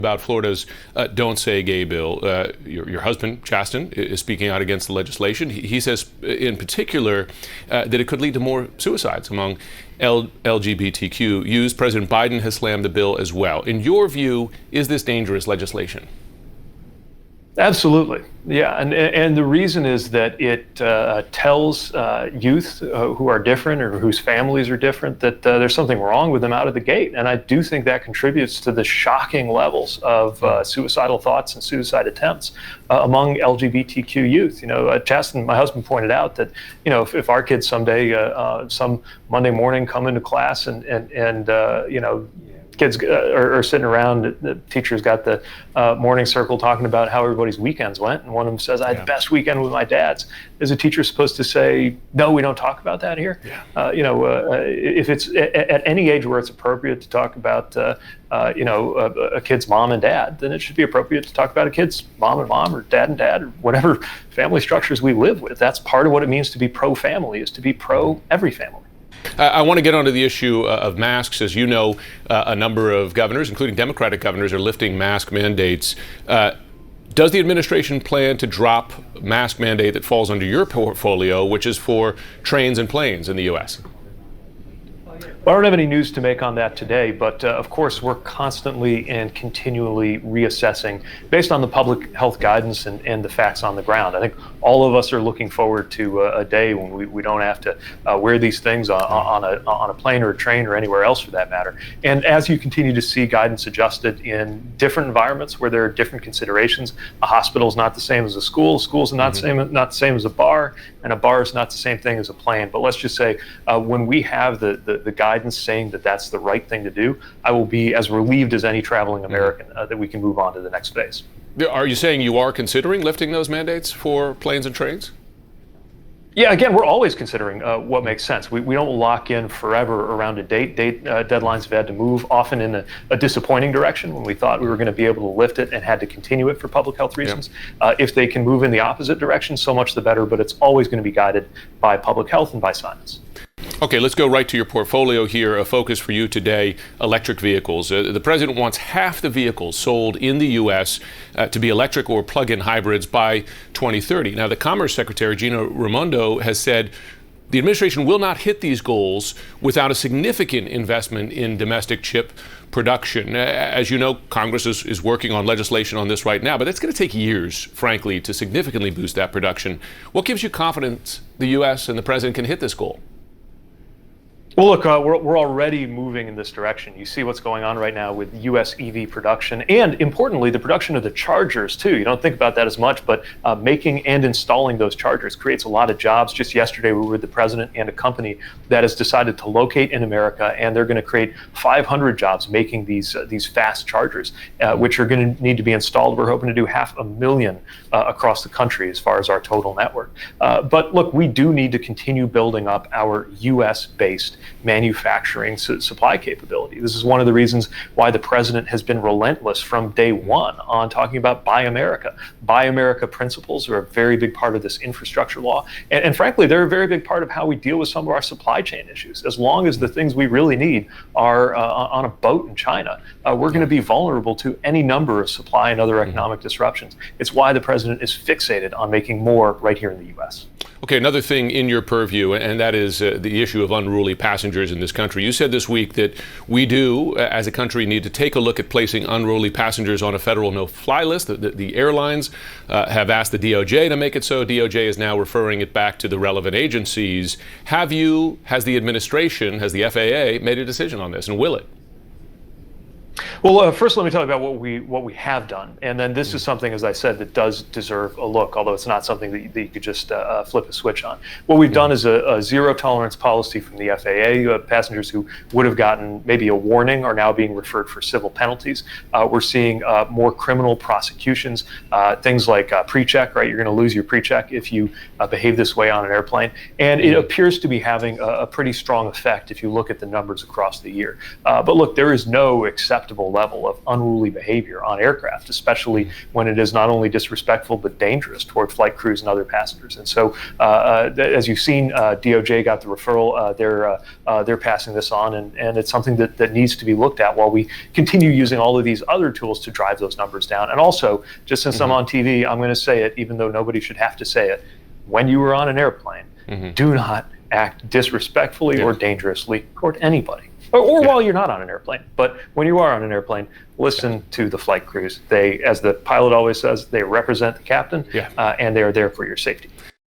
About Florida's Don't Say Gay bill. Your husband, Chasten, is speaking out against the legislation. He says, in particular, that it could lead to more suicides among LGBTQ youth. President Biden has slammed the bill as well. In your view, is this dangerous legislation? Absolutely. Yeah. And the reason is that it tells youth who are different or whose families are different that there's something wrong with them out of the gate. And I do think that contributes to the shocking levels of suicidal thoughts and suicide attempts among LGBTQ youth. Chasten, my husband, pointed out that, if our kids someday, some Monday morning, come into class and kids are sitting around, the teacher's got the morning circle talking about how everybody's weekends went, and one of them says, I had the best weekend with my dad's. Is a teacher supposed to say, no, we don't talk about that here? If it's at any age where it's appropriate to talk about a kid's mom and dad, then it should be appropriate to talk about a kid's mom and mom, or dad and dad, or whatever family structures we live with. That's part of what it means to be pro-family, is to be pro every family. I want to get onto the issue of masks. As you know, a number of governors, including Democratic governors, are lifting mask mandates. Does the administration plan to drop mask mandate that falls under your portfolio, which is for trains and planes in the U.S.? Well, I don't have any news to make on that today, but of course we're constantly and continually reassessing based on the public health guidance and the facts on the ground. I think all of us are looking forward to a day when we don't have to wear these things on a plane or a train or anywhere else for that matter. And as you continue to see guidance adjusted in different environments where there are different considerations, a hospital is not the same as a school, school's not the same as a bar, and a bar is not the same thing as a plane. But let's just say when we have the guidance saying that that's the right thing to do, I will be as relieved as any traveling American that we can move on to the next phase. Are you saying you are considering lifting those mandates for planes and trains? Yeah, again, we're always considering what makes sense. We don't lock in forever around a date. Deadlines have had to move, often in a disappointing direction when we thought we were going to be able to lift it and had to continue it for public health reasons. If they can move in the opposite direction, so much the better, but it's always going to be guided by public health and by science. Okay, let's go right to your portfolio here. A focus for you today, electric vehicles. The president wants half the vehicles sold in the U.S. To be electric or plug-in hybrids by 2030. Now, the Commerce Secretary, Gina Raimondo, has said the administration will not hit these goals without a significant investment in domestic chip production. As you know, Congress is working on legislation on this right now, but it's going to take years, frankly, to significantly boost that production. What gives you confidence the U.S. and the president can hit this goal? Well, look, we're already moving in this direction. You see what's going on right now with U.S. EV production, and importantly, the production of the chargers, too. You don't think about that as much, but making and installing those chargers creates a lot of jobs. Just yesterday, we were with the president and a company that has decided to locate in America, and they're going to create 500 jobs making these fast chargers, which are going to need to be installed. We're hoping to do 500,000 across the country as far as our total network. But look, we do need to continue building up our U.S.-based manufacturing supply capability. This is one of the reasons why the president has been relentless from day one on talking about Buy America. Buy America principles are a very big part of this infrastructure law. And frankly, they're a very big part of how we deal with some of our supply chain issues. As long as the things we really need are on a boat in China, we're going to be vulnerable to any number of supply and other economic disruptions. It's why the president is fixated on making more right here in the U.S. Okay, another thing in your purview, and that is the issue of unruly passengers in this country. You said this week that we do, as a country, need to take a look at placing unruly passengers on a federal no-fly list. The airlines have asked the DOJ to make it so. DOJ is now referring it back to the relevant agencies. Has the administration, has the FAA made a decision on this, and will it? Well, first let me tell you about what we have done, and then this is something, as I said, that does deserve a look, although it's not something that you could just flip a switch on. What we've done is a zero tolerance policy from the FAA. Passengers who would have gotten maybe a warning are now being referred for civil penalties. We're seeing more criminal prosecutions, things like pre-check, right? You're going to lose your pre-check if you behave this way on an airplane, and it appears to be having a pretty strong effect if you look at the numbers across the year. But look, there is no acceptable unacceptable level of unruly behavior on aircraft, especially when it is not only disrespectful but dangerous toward flight crews and other passengers. And so, as you've seen, DOJ got the referral. They're passing this on, and it's something that needs to be looked at while we continue using all of these other tools to drive those numbers down. And also, just since I'm on TV, I'm going to say it, even though nobody should have to say it. When you are on an airplane, do not act disrespectfully or dangerously toward anybody. Or while you're not on an airplane. But when you are on an airplane, listen to the flight crews. They, as the pilot always says, they represent the captain, and they are there for your safety.